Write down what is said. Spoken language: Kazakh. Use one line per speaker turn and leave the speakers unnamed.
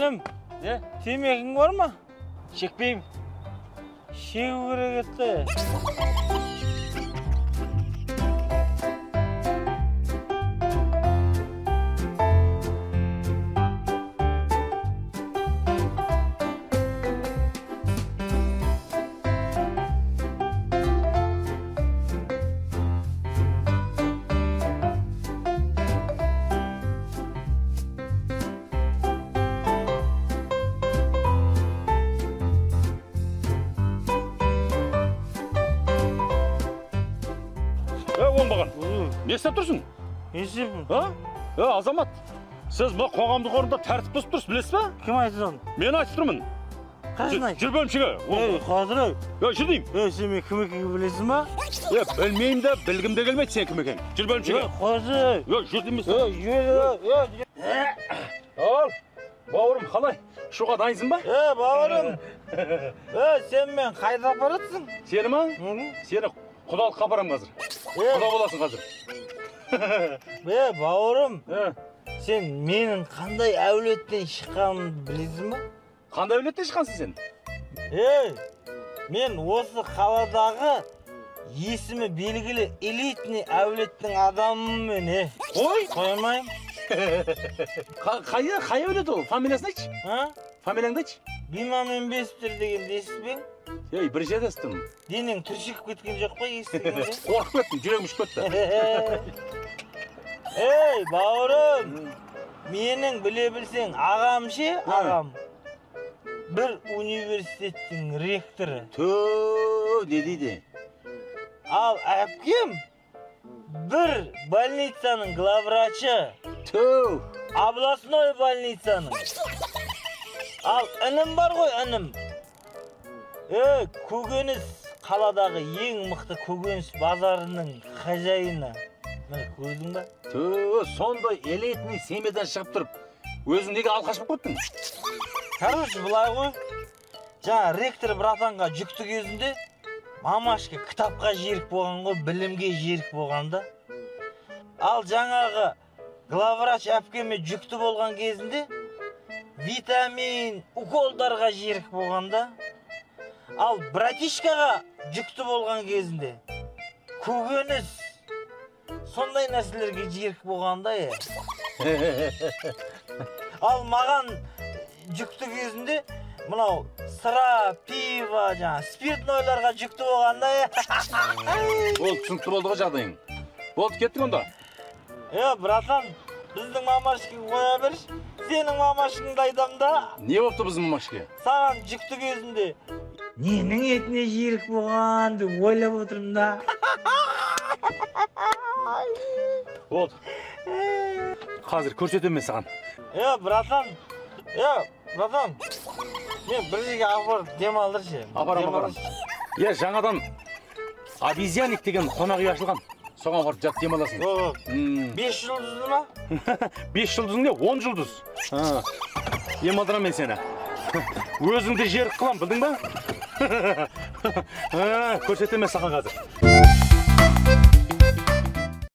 Сәлем. Темекің бар ма?
Шекпеймін.
Шегу керек еді.
Оңбаған. Не істеп тұрсың?
Есепім.
Азамат, сіз бұл қоғамдық орында тәртіп бұзып тұрсыз, білесіз ба?
Кім айтты оны?
Мен айтып тұрмын.
Қашын айт?
Жүр бөлімшеге.
Қадыр.
Жүр деймін.
Сен мен кім екенін білесің ба?
Білмеймін де, білгім де келмейді сен кім екенін. Жүр бөлімшеге.
Қадыр.
Жүр деймін. Ал, бауырым, қалай? Шуға дайынсың ба?
Бауырым. Сен мен қайда апаратсың?
Сені ма? Сені құдалыққа апарамын қазір. Құда боласың қазір.
Бауырым, сен менің қандай әулеттен шыққанымды білесің ба?
Қандай әулеттен шыққансың сен?
Мен осы қаладағы есімі белгілі элитный әулеттің адамымын. Қоймайым.
Қай әулет ол? Фамилиясын айтшы. Фамилияңды айтшы.
Бимамен Бесптер деген дейсіз бе?
Бір жерде естідім.
Денең түршігіп кеткен жоқ па естігенде?
Қорқып кеттім, жүрегім ұшып кетті.
Бауырым, менің біле білсең ағам ше, ағам. Бір университеттің ректоры.
Не дейді?
Ал әпкем бір больницаның главврачы. Областной больницаның. Ал інім бар ғой, інім. Көкөніс қаладағы ең мықты көкөніс базарының хозяйыны. Міне көрдің ба?
Сондай элитный семьядан шығып тұрып, өзің неге алқаш болып кеттің?
Короче, былай ғой. Жаңа ректор братанға жүкті кезінде мамашка кітапқа жерік болған ғой, білімге жерік болғанда. Ал жаңағы главврач әпкеме жүкті болған кезінде витамин, уколдарға жерік болғанда. Ал братишкаға жүкті болған кезінде көкөніс сондай нәрселерге жерік болғанда. Ал маған жүкті кезінде мынау сыра, пиво, спиртнойларға жүкті болғанда.
Ол түсінікті болды ғой жағдайың. Болды, кеттің онда?
Братан, біздің мамашкеге қоя берші. Сенің мамашкеңді айтам да.
Не болыпты біздің мамашке?
Саған жүкті кезінде ненің етіне жерік болғанды ойлап отырмын да.
Болды. Қазір көрсетем мен саған.
Братан. Мен бір жерге апарып демалдыршы.
Апарам. Жаңадан обезьяник деген қонақ үй ашылған. Соған барып жат демаласың.
5 жұлдызды ма?
5 жұлдызың не? 10 жұлдыз. Демалдырам мен сені. Өзіңді жерік қылам, білдің ба? Көрсетем мен саған қазір.